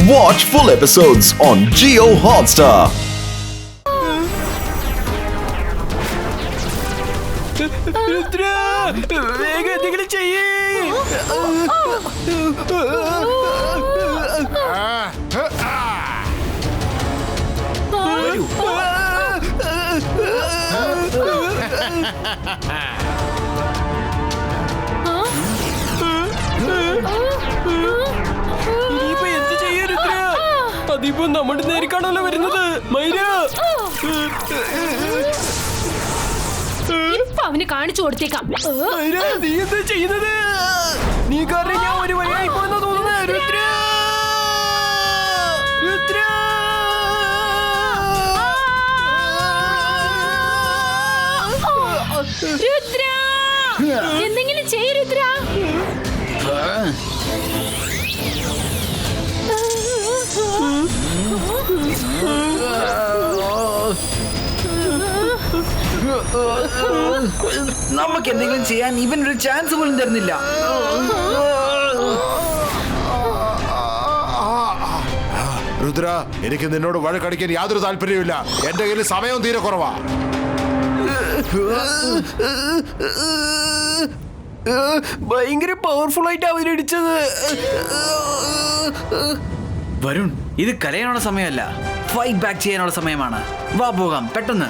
Watch full episodes on Jio Hotstar. വേഗം എന്തെങ്കിലും ചെയ്യേ. ഇനിയിപ്പോ എന്ത് ചെയ്യാ രുദ്ര? അതിപ്പോ നമ്മുടെ നേരിക്കാണല്ലോ വരുന്നത്. മൈര അവന് കാണിച്ചു കൊടുത്തേക്കാം. നീ എന്താ ചെയ്യുന്നത്? നീ കാരണം ഞാൻ ഒരു വഴിയായി പോയെന്ന് തോന്നുന്നു. രുദ്ര രുദ്ര രുദ്ര എന്തെങ്കിലും ചെയ്യ് രുദ്ര. നമുക്ക് എന്തെങ്കിലും ചെയ്യാൻ ഇവനൊരു ചാൻസ് പോലും തരുന്നില്ല. രുദ്ര, എനിക്ക് നിന്നോട് വഴക്കടിക്കാൻ യാതൊരു താല്പര്യമില്ല. എന്റെ കയ്യിൽ സമയവും തീരെ കുറവാ. ഭയങ്കര പവർഫുൾ ആയിട്ട് അവരടിച്ചത്. വരുൺ, ഇത് കരയാനുള്ള സമയമല്ല, ഫൈറ്റ് ബാക്ക് ചെയ്യാനുള്ള സമയമാണ്. വാ പോകാം പെട്ടെന്ന്.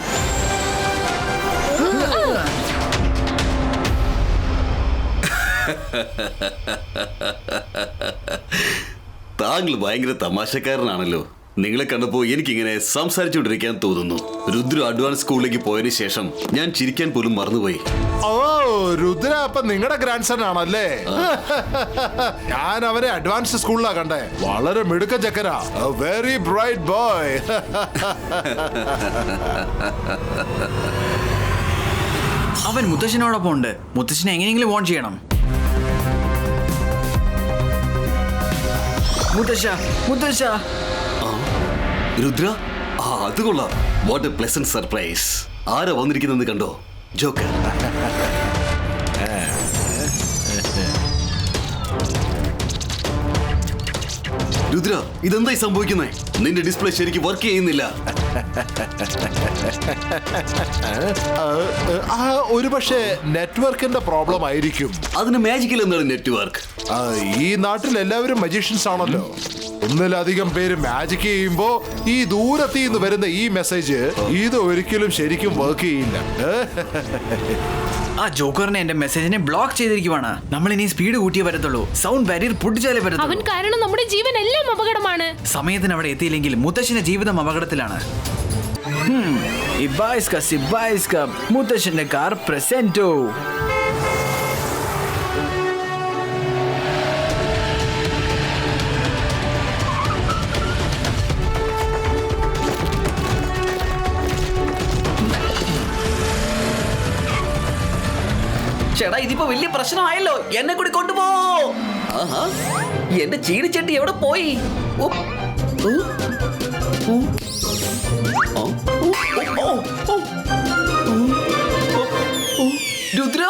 താങ്കൾ ഭയങ്കര തമാശക്കാരനാണല്ലോ. നിങ്ങളെ കണ്ടപ്പോൾ എനിക്കിങ്ങനെ സംസാരിച്ചുകൊണ്ടിരിക്കാൻ തോന്നുന്നു. രുദ്ര അഡ്വാൻസ് സ്കൂളിലേക്ക് പോയതിനു ശേഷം ഞാൻ ചിരിക്കാൻ പോലും മറന്നുപോയി. ഓ, രുദ്ര അപ്പൊ നിങ്ങളുടെ ഗ്രാൻഡ് സൺ ആണല്ലേ? ഞാൻ അവനെ അഡ്വാൻസ് സ്കൂളിലാ കണ്ടേ. വളരെ മിടുക്ക ചക്കരാ, വെരി ബ്രൈറ്റ് ബോയ്. അവൻ മുത്തശ്ശനോടൊപ്പം ഉണ്ട്. മുത്തശ്ശനെ എങ്ങനെയെങ്കിലും വോൺ ചെയ്യണം. മുത്തശ്ശ മുത്തശ്ശ. രുദ്ര, അത് കൊള്ളാം. What A pleasant surprise. ആരാ വന്നിരിക്കുന്നത് കണ്ടോ? ജോക്കർ. രുദ്ര, ഇതെന്തായി സംഭവിക്കുന്നേ? നിന്റെ ഡിസ്പ്ലേ ശരിക്കും വർക്ക് ചെയ്യുന്നില്ല. ഒരു പക്ഷേ നെറ്റ്വർക്കിന്റെ പ്രോബ്ലം ആയിരിക്കും. അതിന് മാജിക്കൽ എന്താണ് നെറ്റ്വർക്ക്? ഈ നാട്ടിൽ എല്ലാവരും മജീഷ്യൻസ് ആണല്ലോ. ഒന്നിലധികം പേര് മാജിക് ചെയ്യുമ്പോ ഈ ദൂരത്തിൽ നിന്ന് വരുന്ന ഈ മെസ്സേജ് ഇത് ഒരിക്കലും ശരിക്കും വർക്ക് ചെയ്യില്ല. ആ ജോക്കറിനെ എന്റെ മെസ്സേജിനെ ബ്ലോക്ക് ചെയ്തിരിക്കുവാണ്. നമ്മൾ ഇനി സ്പീഡ് കൂട്ടിയേ വരത്തുള്ളൂ. സൗണ്ട് ബാരിയർ പൊട്ടിച്ചാലേ അവൻ വരത്തുള്ളൂ. കാരണം നമ്മുടെ ജീവൻ എല്ലാം അപകടമാണ്. സമയത്തിന് അവിടെ എത്തിയില്ലെങ്കിൽ മുത്തശ്ശന്റെ ജീവിതം അപകടത്തിലാണ്. മുത്തശ്ശന്റെ കാർ പ്രസന്റോ. ചേട്ടാ, ഇതിപ്പോ വലിയ പ്രശ്നമായല്ലോ. എന്നെ കൂടി കൊണ്ടുപോ. ആഹാ, എന്റെ ചീനിച്ചട്ടി എവിടെ പോയി? ഓ, ഓ, ഓ, ഓ, ഓ, ഓ, ഓ. രുദ്ര,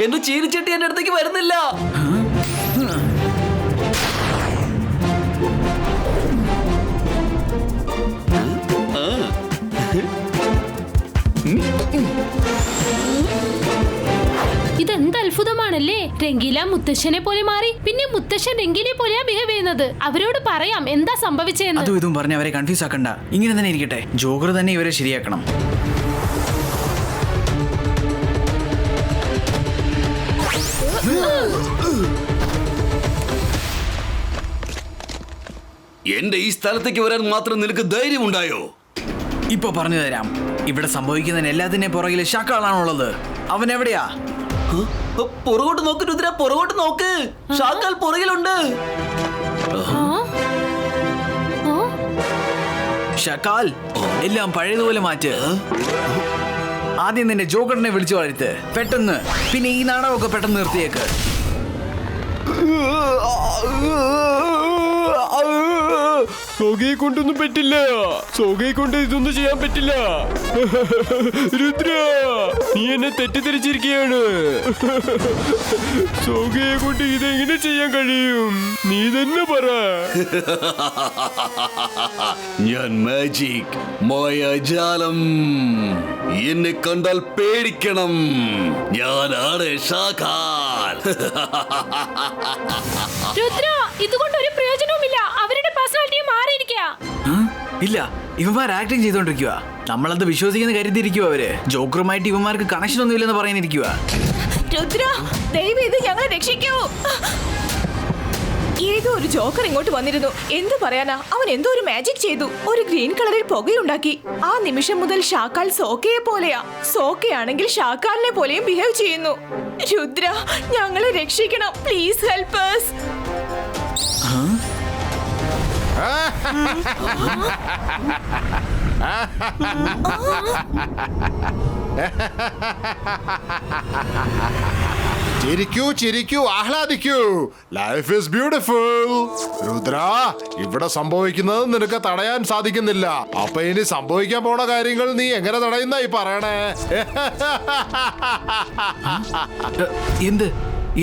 എന്റെ ചീനിച്ചട്ടി എന്റെ അടുത്തേക്ക് വരുന്നില്ല. ഇതെന്ത് അത്ഭുതമാണല്ലേ. രംഗീല മുത്തശ്ശനെ പോലെ മാറി. പിന്നെ മുത്തശ്ശൻ രംഗീലെ പോലെയാ ബിഹേവ് ചെയ്യുന്നത്. അവരോട് പറയാം എന്താ സംഭവിച്ചതെന്ന്. അതും ഇതും പറഞ്ഞ് അവരെ കൺഫ്യൂസ് ആക്കണ്ട. ഇങ്ങനെ തന്നെ ഇരിക്കട്ടെ. ജോക്കർ തന്നെ ഇവരെ ശരിയാക്കണം. എന്റെ ഈ സ്ഥലത്തേക്ക് വരാൻ മാത്രം നിനക്ക് ധൈര്യം ഉണ്ടായോ? ഇപ്പൊ പറഞ്ഞു തരാം. ഇവിടെ സംഭവിക്കുന്നതിന് എല്ലാത്തിനെ പുറകില് ഷാക്കാളാണുള്ളത്. അവൻ എവിടെയാ? പുറകോട്ട് നോക്ക് രുദ്ര, പുറകോട്ട് നോക്ക്. ഷാക്കാൽ പുറകിലുണ്ട്. ഷക്കാൽ, എല്ലാം പഴയതുപോലെ മാറ്റ്. ആദ്യം നിന്റെ ജോക്കറിനെ വിളിച്ചു വരുത്ത് പെട്ടെന്ന്. പിന്നെ ഈ നാടകമൊക്കെ പെട്ടെന്ന് നിർത്തിയേക്ക്. സോഗയെ കൊണ്ടൊന്നും പറ്റില്ല. സോഗയെ കൊണ്ട് ഇതൊന്നും ചെയ്യാൻ പറ്റില്ല. രുദ്ര, നീ എന്നെ തെറ്റിദ്ധരിച്ചിരിക്കുകയാണ്. സോഗയെ കൊണ്ട് ഇതെങ്ങനെ ചെയ്യാൻ കഴിയും? നീ തന്നെ പറ. ഞാൻ മാജിക്, മായാജാലം. എന്നെ കണ്ടാൽ പേടിക്കണം. ഞാനാണ് ഷാഖാൽ. രുദ്ര, ഇതുകൊണ്ട് ഒരു പ്രയോജനവുമില്ല. അവരുടെ പേഴ്സണാലിറ്റി മാറിയിരിക്കുക. ഇല്ല, ഇവന്മാർ ആക്ടിങ് ചെയ്തോണ്ടിരിക്കുക. നമ്മളത് വിശ്വസിക്കുന്ന കരുതിയിരിക്കുക. അവര് ജോക്കറുമായിട്ട് ഇവന്മാർക്ക് കണക്ഷൻ ഒന്നും ഇല്ലെന്ന് പറയാനിരിക്കുക. രുദ്ര, ദയവ് ഇത് ഞങ്ങളെ രക്ഷിക്കൂ. ഏതോ ഒരു ജോക്കർ ഇങ്ങോട്ട് വന്നിരുന്നു. എന്ത് പറയാനാ, അവൻ എന്തോ ഒരു മാജിക് ചെയ്തു. ഒരു ഗ്രീൻ കളറിൽ പുകയുണ്ടാക്കി. ആ നിമിഷം മുതൽ ഷാക്കാൽ സോക്കയെ പോലെയാ. സോക്കയാണെങ്കിൽ ഷാക്കാലിനെ പോലെയും ബിഹേവ് ചെയ്യുന്നു. രുദ്ര, ഞങ്ങളെ രക്ഷിക്കണം. Please help us. ചിരിക്കൂ, ചിരിക്കൂ, ആഹ്ലാദിക്കൂ. Life is beautiful. രുദ്ര, ഇവിടെ സംഭവിക്കുന്നത് നിനക്ക് തടയാൻ സാധിക്കുന്നില്ല. അപ്പൊ ഇനി സംഭവിക്കാൻ പോണ കാര്യങ്ങൾ നീ എങ്ങനെ തടയുന്നായി പറയണേ?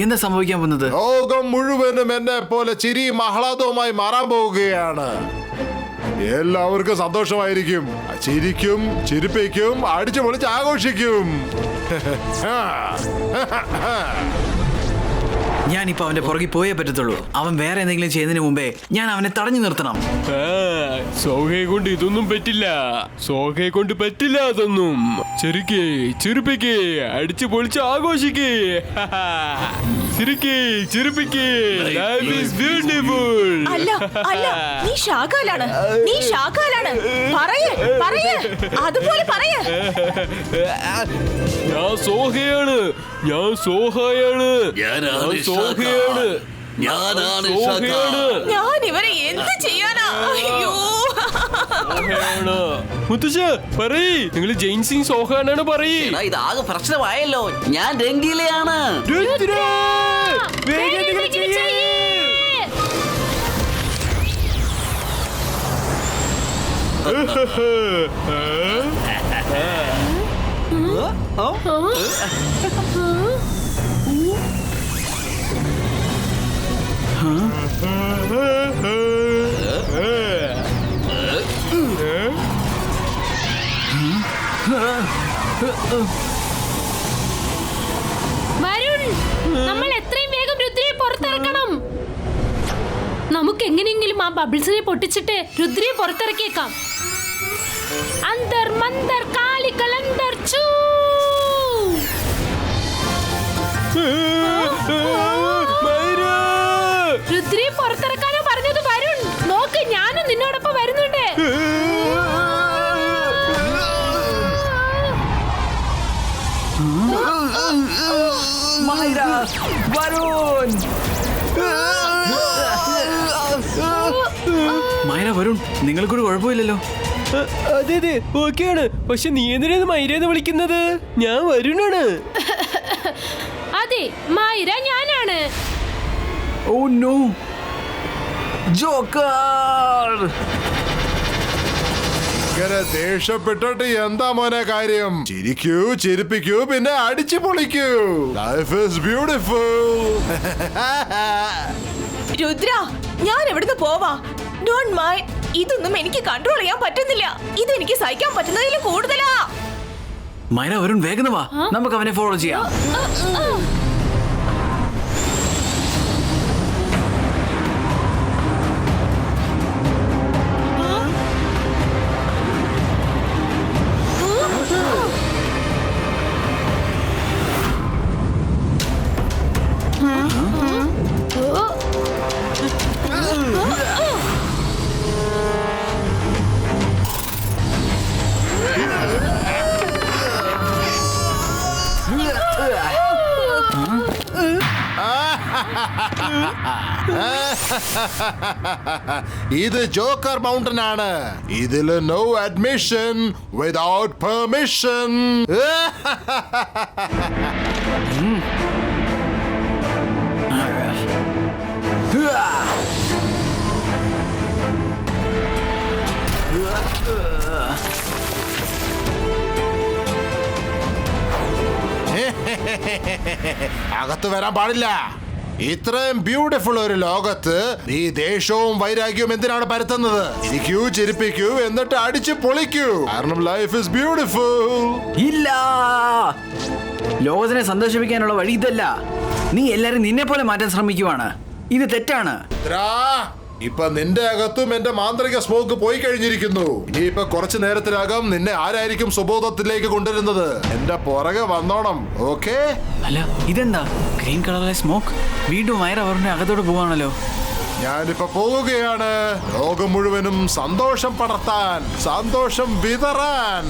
എന്താ സംഭവിക്കാൻ പോകുന്നത്? ലോകം മുഴുവനും എന്നെ പോലെ ചിരിയും ആഹ്ലാദവുമായി മാറാൻ പോവുകയാണ്. എല്ലാവർക്കും സന്തോഷമായിരിക്കും. ചിരിക്കും, ചിരിപ്പിക്കും, അടിച്ചു പൊളിച്ച് ആഘോഷിക്കും. ഞാനിപ്പോ അവന്റെ പുറകെ പോയേ പറ്റത്തുള്ളൂ. അവൻ വേറെ എന്തെങ്കിലും ചെയ്യുന്നതിന് മുമ്പേ ഞാൻ അവനെ തടഞ്ഞു നിർത്തണം. സോഹയെ കൊണ്ട് ഇതൊന്നും പറ്റില്ല. സോഹയെ കൊണ്ട് പറ്റില്ല അതൊന്നും. ചെറുക്കേ, ചിരിപ്പിക്കേ, അടിച്ചു പൊളിച്ച് ആഘോഷിക്കേ. ചിരിക്കേ, ചിരിപ്പിക്കേ. Life is beautiful. അല്ല, അല്ല, നീ ഷാക്കാലാണ്. നീ ഷാക്കാലാണ്. പറയേ, പറയേ, അതുപോലെ പറയേ. ഞാൻ സോഹയാണ്. ഞാൻ സോഹയാണ്. ഞാനാണ് സോഹയാണ്. ഞാനാണ് സോഹയാണ്. ഞാൻ ഇവരെ എന്ത് ചെയ്യാനാ? അയ്യോ. മുത്തശ്ശ പറയ്, നിങ്ങൾ ജെയിൻ സിംഗ് സോഹാനാണ് പറയ്. എടാ, ഇതാകെ പ്രശ്നമായല്ലോ. ഞാൻ രംഗീലയാണ്. രുദ്ര, വേഗം നിങ്ങൾ വേഗം ചെയ്യ്. വരുൺ, നമ്മൾ എത്രയും വേഗം രുദ്രയെ പുറത്തിറക്കണം. നമുക്ക് എങ്ങനെയെങ്കിലും ആ ബബിൾസിനെ പൊട്ടിച്ചിട്ട് രുദ്രയെ പുറത്തിറക്കിയേക്കാം. അന്തർ മന്തർ കാലിക്കൽ അന്തർ ചൂ. രുദ്രയെ പുറത്തിറക്കാനോ പറഞ്ഞത് വരുൺ. നോക്ക്, ഞാനും നിന്നോടൊപ്പം വരുന്നുണ്ട്. മൈര, വരുൺ, നിങ്ങൾക്കൊരു കുഴപ്പമില്ലല്ലോ. അതെ അതെ, ഓക്കെയാണ്. പക്ഷെ നീ എന്തിനാണ് മൈരേന്ന് വിളിക്കുന്നത്? ഞാൻ വരുണാണ്. അതെ, മൈര ഞാനാണ്. Oh no, joker. ഇങ്ങനെ ദേഷ്യപ്പെട്ടിട്ട് എന്താ മോനെ കാര്യം? ചിരിക്കൂ, ചിരിപ്പിക്കൂ, പിന്നെ അടിച്ചു പൊളിക്കൂ. Life is beautiful. രുദ്ര, ഞാൻ എവിടുന്ന് പോവാ? Don't mind. ഇതൊന്നും എനിക്ക് കൺട്രോൾ ചെയ്യാൻ പറ്റുന്നില്ല. ഇത് എനിക്ക് സഹിക്കാൻ പറ്റുന്നതിൽ കൂടുതലാ. മൈര, വരുൺ, വേഗം വാ. നമുക്ക് അവനെ ഫോളോ ചെയ്യാം. ഇത് ജോക്കർ മൗണ്ടൻ ആണ്. ഇതില് നോ അഡ്മിഷൻ വിതൗട്ട് പെർമിഷൻ. അകത്ത് വരാൻ പാടില്ല. ഇത്രയും ബ്യൂട്ടിഫുൾ ഒരു ലോകത്ത് നീ ദേഷ്യവും വൈരാഗ്യവും എന്തിനാണ് പരത്തുന്നത്? ഇരിക്കൂ, ചിരിപ്പിക്കൂ, എന്നിട്ട് അടിച്ചു പൊളിക്കൂ. കാരണം ലൈഫ് ഇസ് ബ്യൂട്ടിഫുൾ. ഇല്ല, ലോകത്തിനെ സന്തോഷിപ്പിക്കാനുള്ള വഴി ഇതല്ല. നീ എല്ലാരും നിന്നെ പോലെ മാറ്റാൻ ശ്രമിക്കുവാണ്. ഇത് തെറ്റാണ്. ഇപ്പൊ നിന്റെ അകത്തും എന്റെ മാന്ത്രിക സ്മോക്ക് പോയി കഴിഞ്ഞിരിക്കുന്നു. ഇനിയിപ്പൊ കുറച്ചു നേരത്തിനകം നിന്നെ ആരായിരിക്കും സുബോധത്തിലേക്ക് കൊണ്ടുവരുന്നത്? എന്റെ പുറകെ വന്നോണം, ഓക്കേ? അല്ല, ഇതെന്താ ഗ്രീൻ കളറിലെ സ്മോക്ക്? വീണ്ടും മൈറ അവരുടെ അകത്തോട് പോവാണല്ലോ. ഞാനിപ്പോ പോവുകയാണ് ലോകം മുഴുവനും സന്തോഷം പടർത്താൻ, സന്തോഷം വിതറാൻ.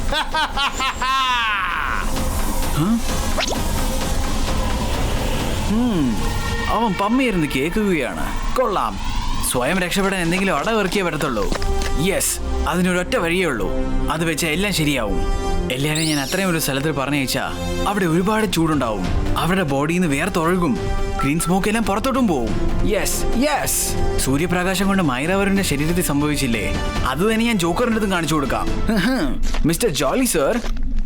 അവൻ പമ്മിയിരുന്ന് കേൾക്കുകയാണ്. കൊള്ളാം. സ്വയം രക്ഷപ്പെടാൻ എന്തെങ്കിലും അടവിറക്കിയേ പറ്റത്തുള്ളൂ. യെസ്, അതിനൊരൊറ്റ വഴിയേ ഉള്ളൂ. അത് വെച്ചാൽ എല്ലാം ശരിയാവും. എല്ലാവരെയും ഞാൻ അത്രയും ഒരു സ്ഥലത്തിൽ പറഞ്ഞയച്ചാ അവിടെ ഒരുപാട് ചൂടുണ്ടാവും. അവരുടെ ബോഡിയിൽ നിന്ന് വേർത്തൊഴുകും. ഗ്രീൻ സ്മോക്ക് എല്ലാം പുറത്തോട്ടും പോവും. യെസ് യെസ്, സൂര്യപ്രകാശം കൊണ്ട് മൈറവറിന്റെ ശരീരത്തിൽ സംഭവിച്ചില്ലേ, അത് തന്നെ ഞാൻ ജോക്കറിന്റെ അടുത്തും കാണിച്ചു കൊടുക്കാം. മിസ്റ്റർ ജോളി സർ,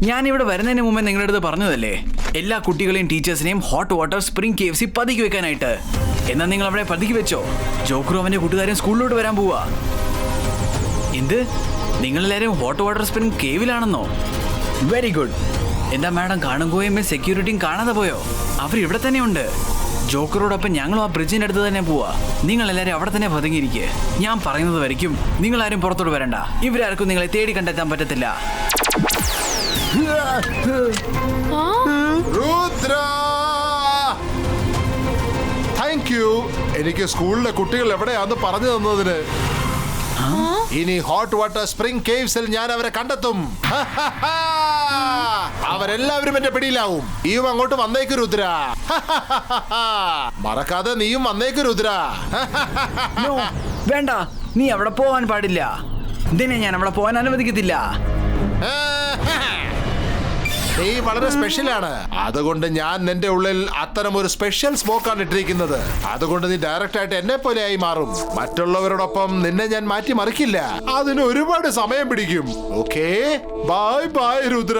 ഞാൻ ഇവിടെ വരുന്നതിന് മുമ്പേ നിങ്ങളുടെ അടുത്ത് പറഞ്ഞതല്ലേ എല്ലാ കുട്ടികളെയും ടീച്ചേഴ്സിനെയും ഹോട്ട് വാട്ടർ സ്പ്രിംഗ് KFC പതുക്കി വെക്കാനായിട്ട്. എന്നാൽ നിങ്ങൾ അവിടെ പതുക്കി വെച്ചോ. ജോക്കറും അവന്റെ കൂട്ടുകാരും സ്കൂളിലോട്ട് വരാൻ പോവാ. എന്ത്, നിങ്ങളെല്ലാവരും ഹോട്ട് വാട്ടർ സ്പ്രിംഗ് കേവിലാണെന്നോ? Very good. എന്താ മാഡം കാണുകയും സെക്യൂരിറ്റിയും കാണാതെ പോയോ? അവർ ഇവിടെ തന്നെ ഉണ്ട്. ജോക്കറോടൊപ്പം ഞങ്ങളും ആ ബ്രിഡ്ജിന്റെ അടുത്ത് തന്നെ പോവാ. നിങ്ങളെല്ലാവരും അവിടെ തന്നെ പതുങ്ങിയിരിക്കുക. ഞാൻ പറയുന്നത് വരയ്ക്കും നിങ്ങളാരും പുറത്തോട്ട് വരണ്ട. ഇവരാർക്കും നിങ്ങളെ തേടി കണ്ടെത്താൻ പറ്റത്തില്ല. രുദ്ര, താങ്ക് യു എനിക്ക് സ്കൂളിലെ കുട്ടികൾ എവിടെയാന്ന് പറഞ്ഞു തന്നതിന്. ഇനി ഹോട്ട് വാട്ടർ സ്പ്രിംഗ് കേവ്സിൽ ഞാൻ അവരെ കണ്ടെത്തും. അവരെല്ലാവരും എന്റെ പിടിയിലാവും. നീയും അങ്ങോട്ട് വന്നേക്ക് രുദ്ര. മറക്കാതെ നീയും വന്നേക്ക് രുദ്ര. വേണ്ട, നീ അവിടെ പോവാൻ പാടില്ല. ഇതിനെ ഞാൻ അവിടെ പോവാൻ അനുവദിക്കത്തില്ല. നീ വളരെ സ്പെഷ്യലാണ്. അതുകൊണ്ട് ഞാൻ നിന്റെ ഉള്ളിൽ അത്തരം ഒരു സ്പെഷ്യൽ സ്മോക്കാണ് ഇട്ടിരിക്കുന്നത്. അതുകൊണ്ട് നീ ഡയറക്റ്റ് ആയിട്ട് എന്നെ പോലെ ആയി മാറും. മറ്റുള്ളവരോടൊപ്പം നിന്നെ ഞാൻ മാറ്റി മറിക്കില്ല. അതിന് ഒരുപാട് സമയം പിടിക്കും. Okay, bye bye Rudra.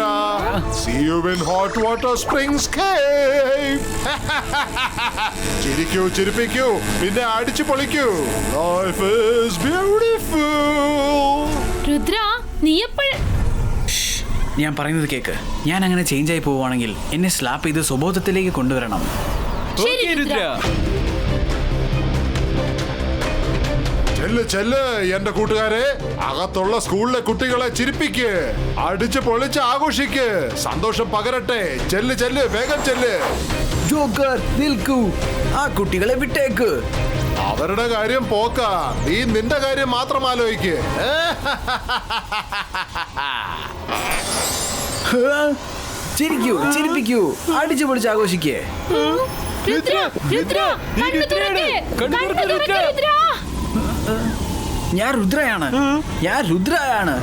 See you in hot water springs cave. ചിരിക്കൂ, ചിരിപ്പിക്കൂ, പിന്നെ അടിച്ചു പൊളിക്കൂ. Life is beautiful. രുദ്ര, നീ എപ്പോൾ ഞാൻ പറയുന്നത് കേക്ക്. ഞാൻ അങ്ങനെ ചേഞ്ച് ആയി പോവുകയാണെങ്കിൽ എന്നെ സ്ലാപ്പ് ചെയ്ത് സുബോധത്തിലേക്ക് കൊണ്ടുവരണം. ശരി രുദ്ര. ചെല്ല് ചെല്ല് എന്റെ കൂട്ടുകാരെ, അകത്തുള്ള സ്കൂളിലെ കുട്ടികളെ ചിരിപ്പിക്ക്, അടിച്ച് പൊളിച്ച് ആഘോഷിക്ക്, സന്തോഷം പകരട്ടെ. ചെല്ല് ചെല്ല്, വേഗം ചെല്ല്. ജോക്കർ, നിൽക്കൂ, ആ കുട്ടികളെ വിട്ടേക്ക്. അവരുടെ കാര്യം പോക്ക, നീ നിന്റെ കാര്യം മാത്രം ആലോചിക്ക്. ചിരിക്കൂ, ചിരിപ്പിക്കൂ, അടിച്ചു പൊളിച്ച് ആഘോഷിക്കേ. രുദ്ര, രുദ്ര, കണ്ണു തുറക്ക്, കണ്ണു തുറക്ക് രുദ്ര. ഞാൻ രുദ്രയാണ്, ഞാൻ രുദ്രയാണ്.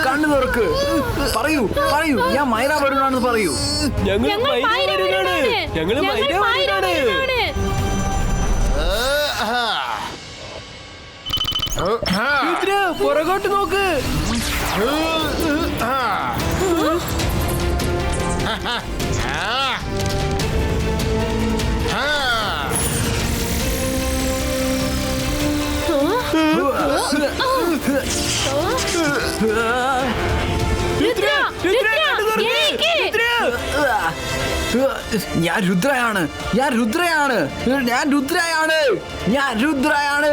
കണ്ണു തുറക്ക്, പറയൂ പറയൂ, ഞാൻ മൈറ വരുന്നാണെന്ന് പറയൂ. പുറകോട്ട് നോക്ക്. ഞാൻ രുദ്രയാണ്, ഞാൻ രുദ്രയാണ്, ഞാൻ രുദ്രയാണ്, ഞാൻ രുദ്രയാണ്.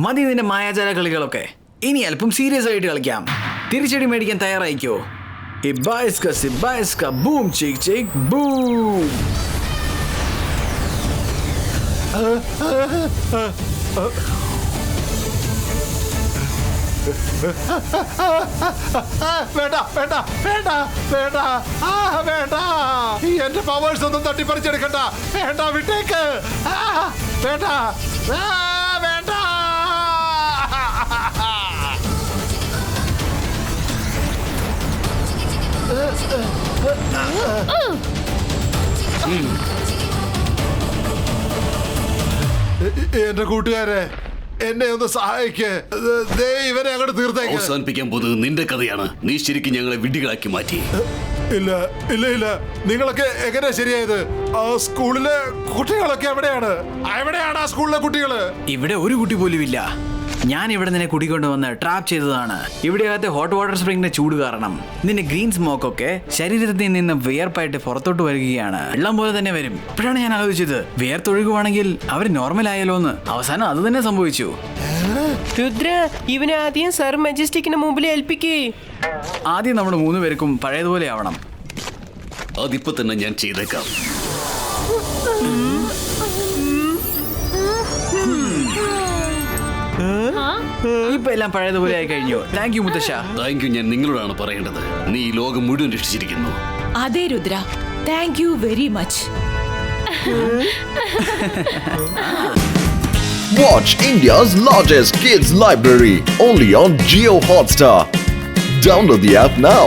മതി നിന്റെ മായാജാല കളികളൊക്കെ. ഇനി അല്പം സീരിയസ് ആയിട്ട് കളിക്കാം. തിരിച്ചടി മേടിക്കാൻ തയ്യാറായിക്കോ? ഇബായിസ്ക ബൂം ചിക് ചിക് ബൂം. വേണ്ട വേണ്ട വേണ്ട വേണ്ട വേണ്ട, എന്റെ പവേഴ്സ് ഒന്നും തട്ടിപ്പറിച്ചെടുക്കണ്ട. വേണ്ട, വിട്ടേക്ക്. വേണ്ട വേണ്ട. എന്റെ കൂട്ടുകാരെ, എന്നെ ഒന്ന് സഹായിക്ക്. ഇവനെ അങ്ങോട്ട് തീർത്തേക്ക്. അവസാനിപ്പിക്കാൻ പോകുന്നത് നിന്റെ കഥയാണ്. നീ ശരിക്കും ഞങ്ങളെ വിഡ്ഢികളാക്കി മാറ്റി. ഇല്ല ഇല്ല ഇല്ല, നിങ്ങളൊക്കെ എങ്ങനെയാ ശരിയായത്? ആ സ്കൂളിലെ കുട്ടികളൊക്കെ എവിടെയാണ്? എവിടെയാണ് ആ സ്കൂളിലെ കുട്ടികള്? ഇവിടെ ഒരു കുട്ടി പോലും ഇല്ല. ഞാൻ ഇവിടെ നിന്നെ കുടിക്കൊണ്ടുവന്ന് ട്രാപ്പ് ചെയ്തതാണ്. ഇവിടെയകത്തെ ഹോട്ട് വാട്ടർ സ്പ്രിങ്ങിന്റെ ചൂട് കാരണം നിന്റെ ഗ്രീൻ സ്മോക്ക് ഒക്കെ ശരീരത്തിൽ നിന്ന് വിയർപ്പായിട്ട് പുറത്തോട്ട് വരികയാണ്. വെള്ളം പോലെ തന്നെ വരും. ഇപ്പോഴാണ് ഞാൻ ആലോചിച്ചത്, വിയർത്തൊഴുകുവാണെങ്കിൽ അവർ നോർമൽ ആയല്ലോ എന്ന്. അവസാനം അത് തന്നെ സംഭവിച്ചു. രുദ്ര, ഇവനെ ആദ്യം സർ മജസ്റ്റിക്കിന് മുമ്പിൽ ഏൽപ്പിക്കേ. ആദ്യം നമ്മുടെ 3 പേർക്കും പഴയതുപോലെ ആവണം. അതിപ്പോ തന്നെ ഞാൻ ചെയ്തേക്കാം. ഇപ്പൊ എല്ലാം പഴയതുപോലെ ആയി കഴിഞ്ഞു. താങ്ക് യു മുത്തശ്ശ. താങ്ക് യു ഞാൻ നിങ്ങളോടാണ് പറയേണ്ടത്. നീ ഈ ലോകം മുഴുവൻ രക്ഷിച്ചിരിക്കുന്നു. അതെ Rudra, thank you very much. Watch India's largest kids library only on Jio Hotstar. Download the app now.